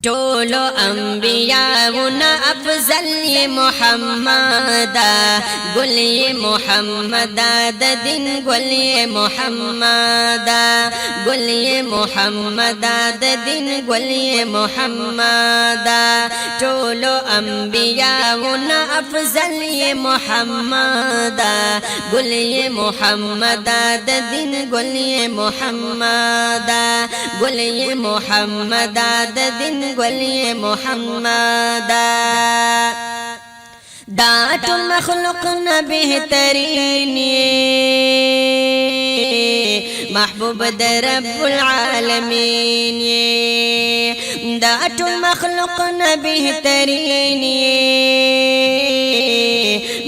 Tolo अंबियाउन Afzal ये मुहम्मदा गुल ये मुहम्मदा दिन गुल ये मुहम्मदा गुल ये मुहम्मदा दिन गुल ये मुहम्मदा टोलो अंबियाउन अफजल ये मुहम्मदा गुल ये मुहम्मदा दिन गुल ये मुहम्मदा गुल ये मुहम्मदा दिन गुलिये मुहम्मदा दातुल मखलूक न बेहतरीन महबूब दर रब्बुल आलमीन दातुल मखलूक न बेहतरीन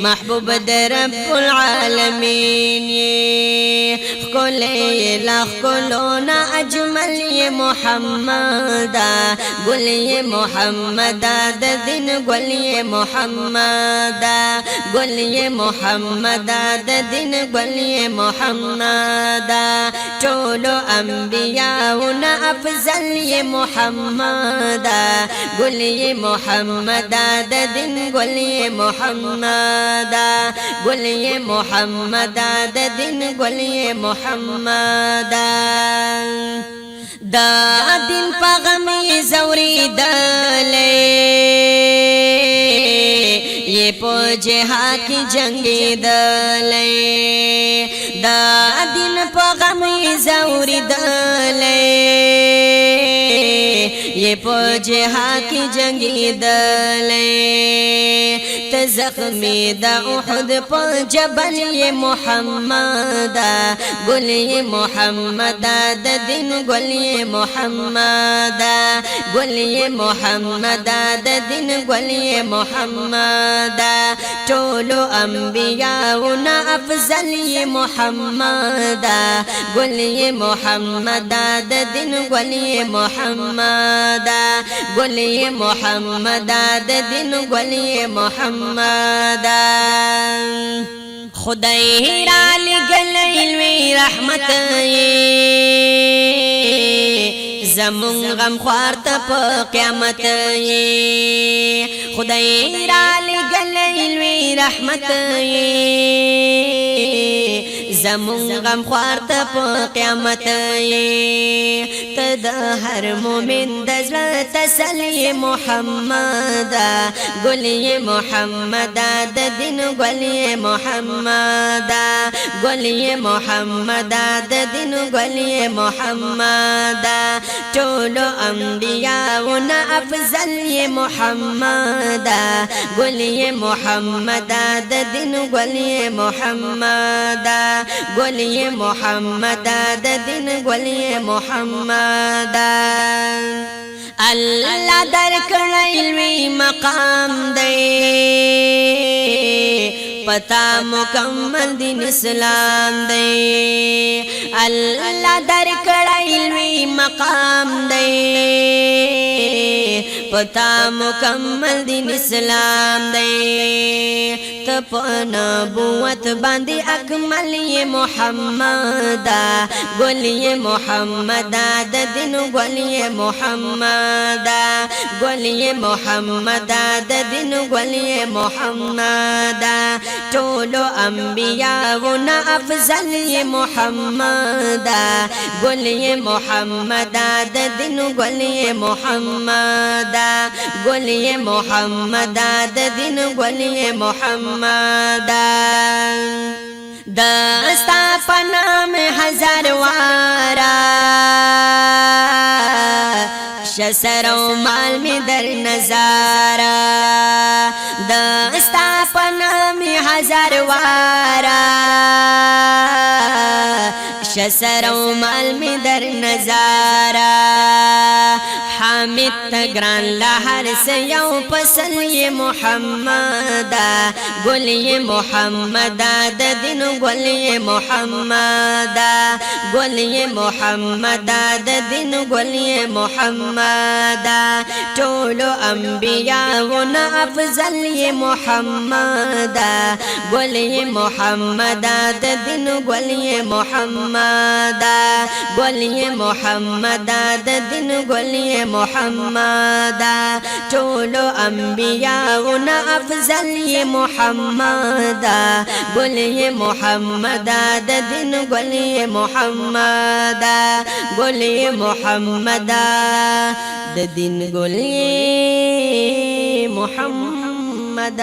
महबूब दर रब्बुल आलमीन खुले लाख कुलोना अजमल ये मुहम्मदा गुल ये मुहम्मदा दिन गुल ये मुहम्मदा गुल ये मुहम्मदा दिन गुल ये मुहम्मदा टोलो अंबियाउन अफजल ये मुहम्मदा गुल ये मुहम्मदा दिन गुल ये मुहम्मदा गुल ये मुहम्मदा दिन गुल ये मुहम्मदा दा दिन पगम ये ज़ौरी दले ये पोजहा की जंगी दले दा दिन पगम ये ज़ौरी दले ये पोजहा की जंगी दले जख्मी दा उहुद पर जबल ये मुहम्मदा गुल ये मुहम्मदा दिन गुल ये मुहम्मदा गुल ये मुहम्मदा दिन गुल ये मुहम्मदा टोलो अंबियाउन अफजल ये मुहम्मदा गुल ये मुहम्मदा दिन गुल ये मुहम्मदा गुल ये मुहम्मदा दिन गुल ये मुहम्मदा खुदाई राल गलैलवी रहमत ज़मुन गम ख्वार तप क़यामत खुदाई राल गलैलवी रहमत ज़मुन गम ख्वार तप क़यामत तदा हर मोमिन दज़्र तसली मुहम्मदा गुल ये मुहम्मदा दिन गुल ये मुहम्मदा गुल ये मुहम्मदा दिन गुल ये मुहम्मदा टोलो अंबियाउन अफजल ये मुहम्मदा गुल ये मुहम्मदा दिन गुल ये मुहम्मदा गुल ये मुहम्मदा दिन गुल ये मुहम्मदा अल्लाह दर कइलवी मकाम दे पता मुकम्मल दिन इस्लाम दे अल्लाह दर कइलवी मकाम दे पता मुकम्मल दिन इस्लाम दे तप नबुवत बांदी अकमल ये मुहम्मदा गुल ये मुहम्मदा दिन गुल ये मुहम्मदा गुल ये मुहम्मदा दिन गुल ये मुहम्मदा टोलो अंबियाउन अफजल ये मुहम्मदा गुल ये मुहम्मदा दिन गुल ये मुहम्मदा गुल ये मुहम्मदा दिन गुल ये मुहम्मदा दस्ता पना में हजार वारा शसरो माल में दर नजारा दस्ता पना में हजार वारा शसरो माल में दर नजारा हामिद तग्रान लहर से यौ पसल ये मुहम्मदा गुल ये मुहम्मदा दिन गुल ये मुहम्मदा गुल ये मुहम्मदा दिन गुल ये मुहम्मदा टोलो अंबियाउन अफजल ये मुहम्मदा गुल ये मुहम्मदा दिन गुल ये मुहम्मदा गुल ये मुहम्मदा दिन गुल ये محمد چولو انبیاء نا افضل یہ محمد گل یہ محمد د دین گل یہ محمد گل یہ محمد د دین گل یہ محمد